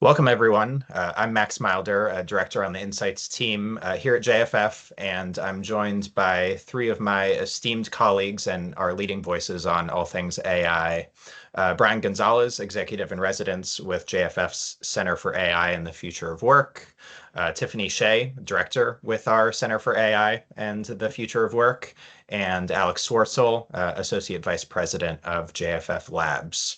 Welcome, everyone. I'm Max Milder, a director on the Insights team here at JFF, and I'm joined by three of my esteemed colleagues and our leading voices on all things AI. Brian Gonzalez, executive in residence with JFF's Center for AI and the Future of Work. Tiffany Hsieh, director with our Center for AI and the Future of Work. And Alex Swartsel, associate vice president of JFFLabs.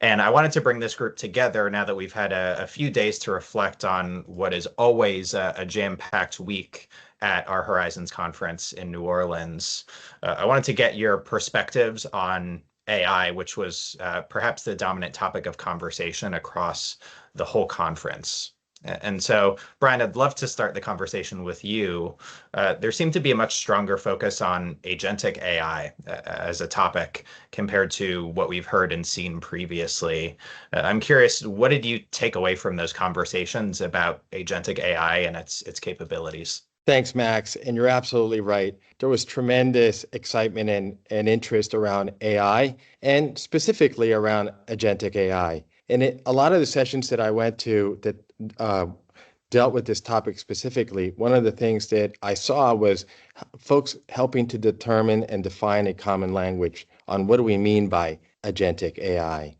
And I wanted to bring this group together now that we've had a few days to reflect on what is always a jam-packed week at our Horizons conference in New Orleans. I wanted to get your perspectives on AI, which was perhaps the dominant topic of conversation across the whole conference. And so, Brian, I'd love to start the conversation with you. There seemed to be a much stronger focus on agentic AI as a topic compared to what we've heard and seen previously. I'm curious, what did you take away from those conversations about agentic AI and its capabilities? Thanks, Max. And you're absolutely right. There was tremendous excitement and interest around AI and specifically around agentic AI. And a lot of the sessions that I went to that dealt with this topic specifically, one of the things that I saw was folks helping to determine and define a common language on what do we mean by agentic AI.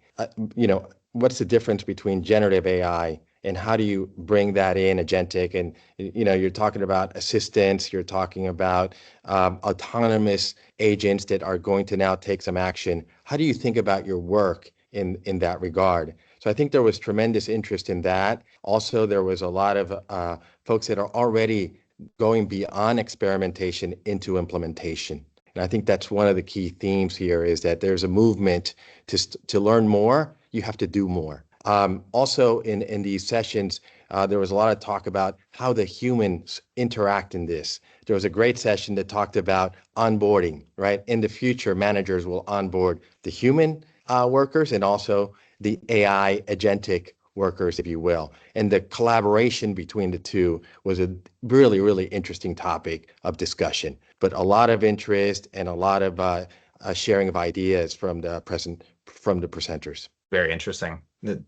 What's the difference between generative AI and how do you bring that in agentic? And you're talking about assistants, you're talking about autonomous agents that are going to now take some action. How do you think about your work in that regard? So I think there was tremendous interest in that. Also, there was a lot of folks that are already going beyond experimentation into implementation. And I think that's one of the key themes here is that there's a movement to learn more, you have to do more. Also in these sessions, there was a lot of talk about how the humans interact in this. There was a great session that talked about onboarding, right? In the future, managers will onboard the human workers and also the AI agentic workers, if you will. And the collaboration between the two was a really, really interesting topic of discussion, but a lot of interest and a lot of sharing of ideas from the presenters. Very interesting.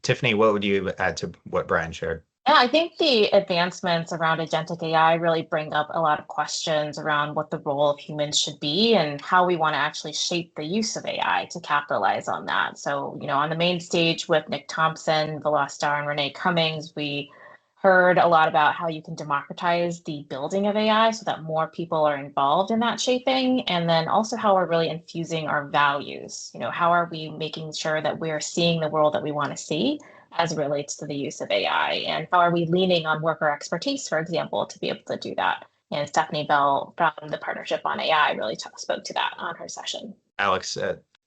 Tiffany, what would you add to what Brian shared? Yeah, I think the advancements around agentic AI really bring up a lot of questions around what the role of humans should be and how we want to actually shape the use of AI to capitalize on that. So, on the main stage with Nick Thompson, Velostar, and Renee Cummings, we heard a lot about how you can democratize the building of AI so that more people are involved in that shaping. And then also how we're really infusing our values. How are we making sure that we're seeing the world that we want to see as it relates to the use of AI? And how are we leaning on worker expertise, for example, to be able to do that? And Stephanie Bell from the Partnership on AI really spoke to that on her session. Alex,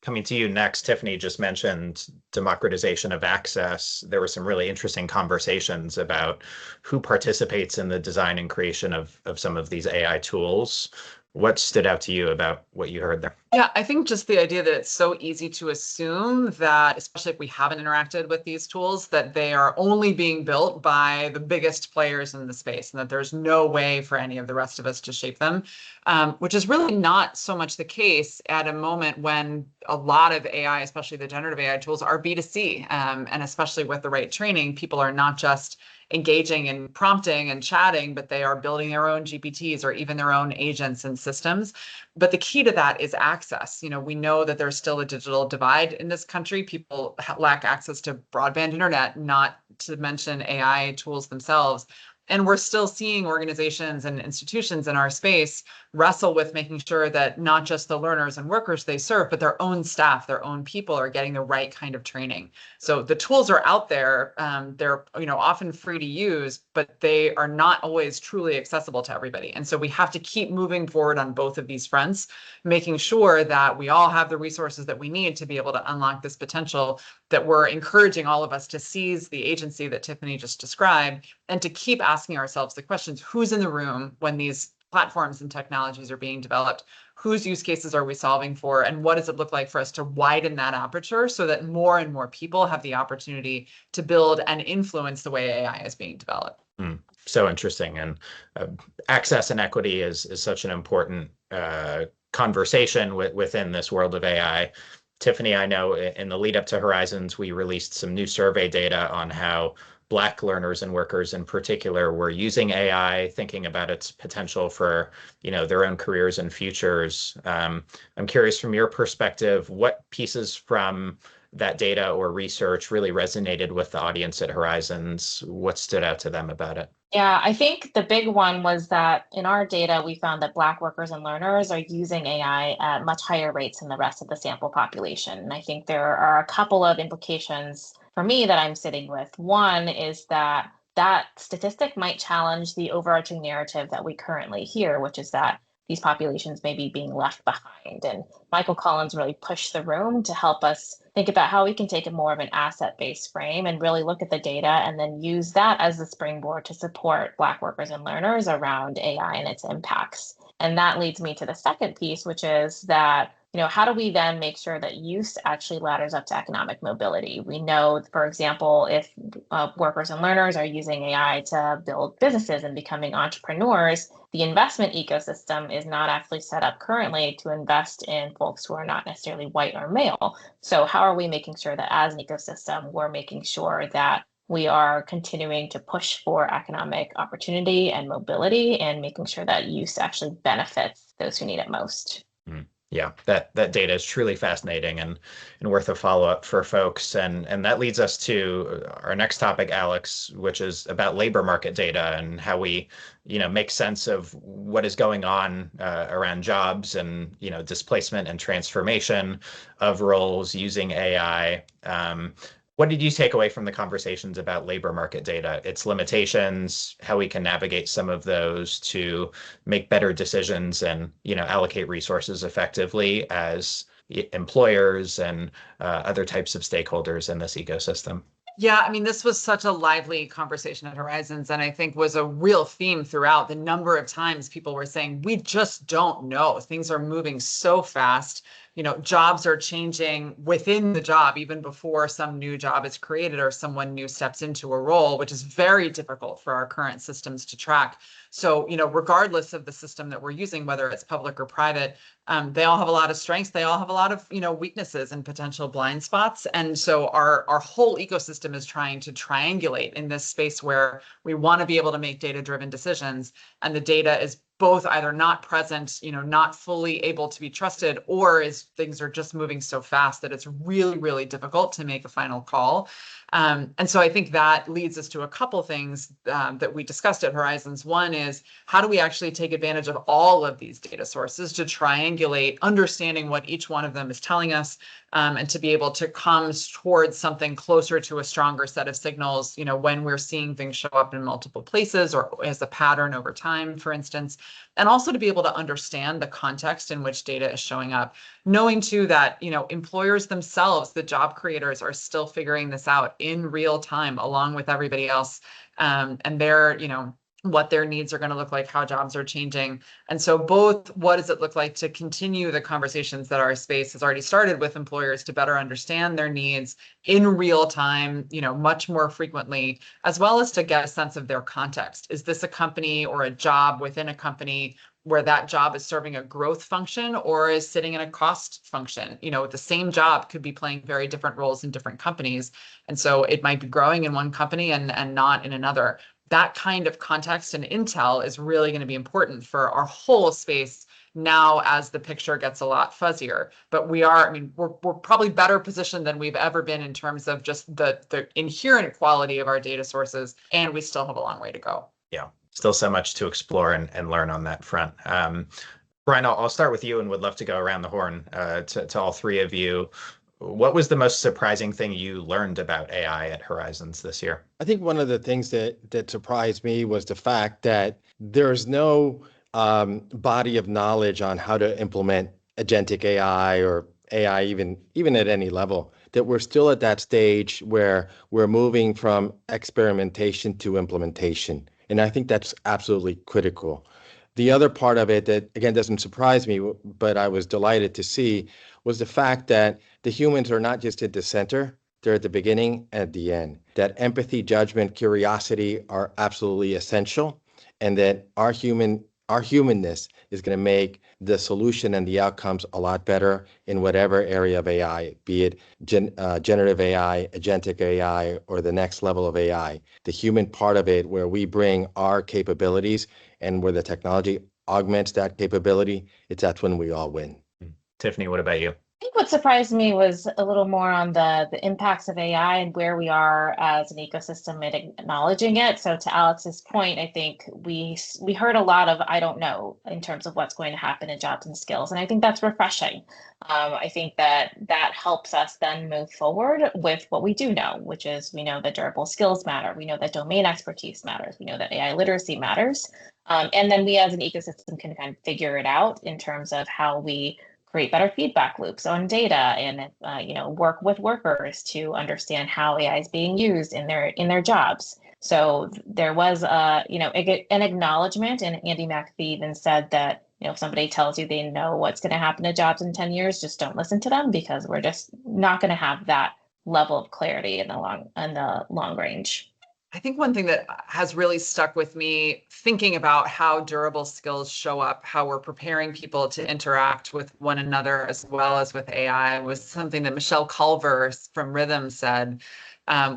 coming to you next, Tiffany just mentioned democratization of access. There were some really interesting conversations about who participates in the design and creation of some of these AI tools. What stood out to you about what you heard there? Yeah, I think just the idea that it's so easy to assume that, especially if we haven't interacted with these tools, that they are only being built by the biggest players in the space and that there's no way for any of the rest of us to shape them, which is really not so much the case at a moment when a lot of AI, especially the generative AI tools, are B2C. And especially with the right training, people are not just engaging and prompting and chatting, but they are building their own GPTs or even their own agents and systems. But the key to that is access. We know that there's still a digital divide in this country. People lack access to broadband internet, not to mention AI tools themselves. And we're still seeing organizations and institutions in our space wrestle with making sure that not just the learners and workers they serve, but their own staff, their own people are getting the right kind of training. So the tools are out there. They're often free to use, but they are not always truly accessible to everybody. And so we have to keep moving forward on both of these fronts, making sure that we all have the resources that we need to be able to unlock this potential, that we're encouraging all of us to seize the agency that Tiffany just described and to keep asking ourselves the questions: who's in the room when these platforms and technologies are being developed? Whose use cases are we solving for? And what does it look like for us to widen that aperture so that more and more people have the opportunity to build and influence the way AI is being developed? So interesting. And access and equity is such an important conversation within this world of AI. Tiffany, I know in the lead up to Horizons, we released some new survey data on how Black learners and workers in particular were using AI, thinking about its potential for, their own careers and futures. I'm curious from your perspective, what pieces from that data or research really resonated with the audience at Horizons? What stood out to them about it? Yeah, I think the big one was that in our data, we found that Black workers and learners are using AI at much higher rates than the rest of the sample population. And I think there are a couple of implications for me that I'm sitting with. One is that that statistic might challenge the overarching narrative that we currently hear, which is that these populations may be being left behind. And Michael Collins really pushed the room to help us think about how we can take a more of an asset-based frame and really look at the data and then use that as the springboard to support Black workers and learners around AI and its impacts. And that leads me to the second piece, which is that how do we then make sure that use actually ladders up to economic mobility? We know, for example, if workers and learners are using AI to build businesses and becoming entrepreneurs, the investment ecosystem is not actually set up currently to invest in folks who are not necessarily white or male. So how are we making sure that as an ecosystem, we're making sure that we are continuing to push for economic opportunity and mobility and making sure that use actually benefits those who need it most? Yeah, that data is truly fascinating and worth a follow-up for folks. And that leads us to our next topic, Alex, which is about labor market data and how we, make sense of what is going on around jobs and, displacement and transformation of roles using AI. What did you take away from the conversations about labor market data, its limitations, how we can navigate some of those to make better decisions and, allocate resources effectively as employers and other types of stakeholders in this ecosystem? Yeah, I mean, this was such a lively conversation at Horizons, and I think was a real theme throughout. The number of times people were saying, we just don't know. Things are moving so fast. Jobs are changing within the job, even before some new job is created or someone new steps into a role, which is very difficult for our current systems to track. So, regardless of the system that we're using, whether it's public or private, they all have a lot of strengths. They all have a lot of, weaknesses and potential blind spots. And so our whole ecosystem is trying to triangulate in this space where we want to be able to make data-driven decisions. And the data is both either not present, not fully able to be trusted, or is things are just moving so fast that it's really, really difficult to make a final call. And so I think that leads us to a couple things that we discussed at Horizons. One is, how do we actually take advantage of all of these data sources to triangulate, understanding what each one of them is telling us, and to be able to come towards something closer to a stronger set of signals, when we're seeing things show up in multiple places or as a pattern over time, for instance, and also to be able to understand the context in which data is showing up, knowing too that, employers themselves, the job creators, are still figuring this out in real time along with everybody else, and they're, what their needs are going to look like, how jobs are changing. And so both, what does it look like to continue the conversations that our space has already started with employers to better understand their needs in real time, much more frequently, as well as to get a sense of their context. Is this a company or a job within a company where that job is serving a growth function or is sitting in a cost function? The same job could be playing very different roles in different companies. And so it might be growing in one company and not in another. That kind of context and intel is really going to be important for our whole space now as the picture gets a lot fuzzier. But we're probably better positioned than we've ever been in terms of just the inherent quality of our data sources, and we still have a long way to go. Yeah, still so much to explore and learn on that front. Brian, I'll start with you and would love to go around the horn to all three of you. What was the most surprising thing you learned about AI at Horizons this year? I think one of the things that surprised me was the fact that there's no body of knowledge on how to implement agentic AI or AI even at any level, that we're still at that stage where we're moving from experimentation to implementation. And I think that's absolutely critical. The other part of it that, again, doesn't surprise me, but I was delighted to see, was the fact that the humans are not just at the center, they're at the beginning and at the end. That empathy, judgment, curiosity are absolutely essential, and that our human Our humanness is going to make the solution and the outcomes a lot better in whatever area of AI, be it generative AI, agentic AI, or the next level of AI. The human part of it, where we bring our capabilities and where the technology augments that capability, that's when we all win. Tiffany, what about you? I think what surprised me was a little more on the impacts of AI and where we are as an ecosystem in acknowledging it. So to Alex's point, I think we heard a lot of I don't know in terms of what's going to happen in jobs and skills, and I think that's refreshing. I think that helps us then move forward with what we do know, which is we know that durable skills matter, we know that domain expertise matters, we know that AI literacy matters, and then we as an ecosystem can kind of figure it out in terms of how we create better feedback loops on data and work with workers to understand how AI is being used in their jobs. So there was an acknowledgement, and Andy McAfee even said that if somebody tells you they know what's going to happen to jobs in 10 years, just don't listen to them, because we're just not going to have that level of clarity in the long range. I think one thing that has really stuck with me thinking about how durable skills show up, how we're preparing people to interact with one another as well as with AI, was something that Michelle Culver from Rhythm said,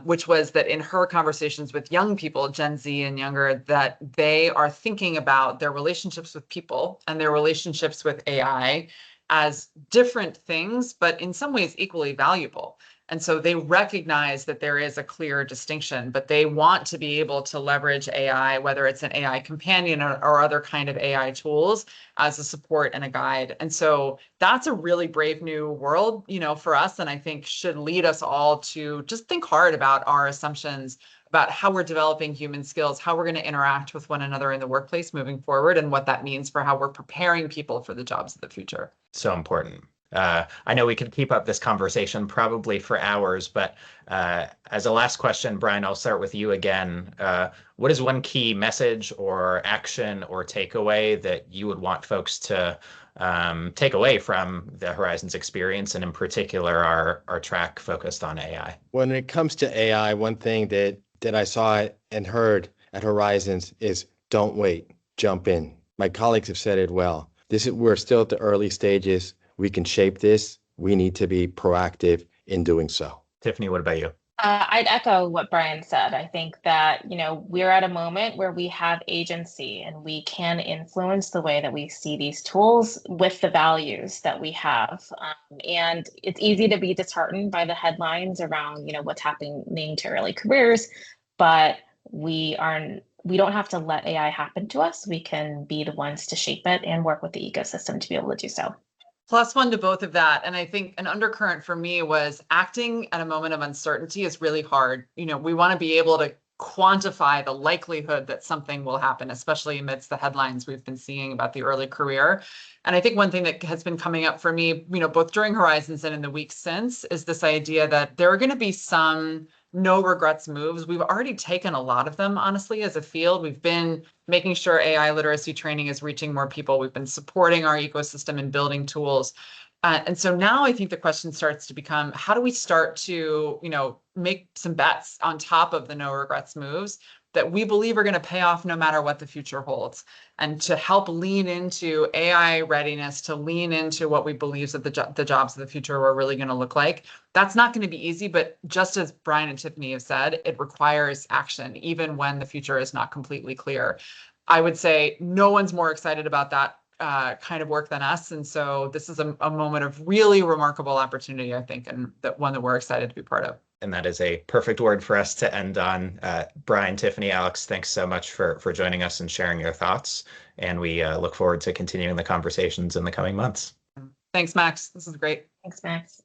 which was that in her conversations with young people, Gen Z and younger, that they are thinking about their relationships with people and their relationships with AI as different things, but in some ways equally valuable. And so they recognize that there is a clear distinction, but they want to be able to leverage AI, whether it's an AI companion or other kind of AI tools, as a support and a guide. And so that's a really brave new world, for us. And I think should lead us all to just think hard about our assumptions about how we're developing human skills, how we're going to interact with one another in the workplace moving forward, and what that means for how we're preparing people for the jobs of the future. So important. I know we could keep up this conversation probably for hours, but as a last question, Brian, I'll start with you again. What is one key message or action or takeaway that you would want folks to take away from the Horizons experience, and in particular our track focused on AI? When it comes to AI, one thing that I saw and heard at Horizons is don't wait, jump in. My colleagues have said it well. We're still at the early stages. We can shape this. We need to be proactive in doing so. Tiffany, what about you? I'd echo what Brian said. I think that, we're at a moment where we have agency and we can influence the way that we see these tools with the values that we have. And it's easy to be disheartened by the headlines around, what's happening to early careers, but we don't have to let AI happen to us. We can be the ones to shape it and work with the ecosystem to be able to do so. Plus one to both of that. And I think an undercurrent for me was acting at a moment of uncertainty is really hard. We want to be able to quantify the likelihood that something will happen, especially amidst the headlines we've been seeing about the early career. And I think one thing that has been coming up for me, both during Horizons and in the weeks since, is this idea that there are going to be some no regrets moves. We've already taken a lot of them, honestly, as a field. We've been making sure AI literacy training is reaching more people. We've been supporting our ecosystem and building tools. And so now I think the question starts to become, how do we start to, make some bets on top of the no regrets moves that we believe are going to pay off no matter what the future holds, and to help lean into AI readiness, to lean into what we believe that the jobs of the future are really going to look like. That's not going to be easy, but just as Brian and Tiffany have said, it requires action, even when the future is not completely clear. I would say no one's more excited about that kind of work than us. And so this is a moment of really remarkable opportunity, I think, and that one that we're excited to be part of. And that is a perfect word for us to end on. Brian, Tiffany, Alex, thanks so much for joining us and sharing your thoughts. And we look forward to continuing the conversations in the coming months. Thanks, Max. This is great. Thanks, Max.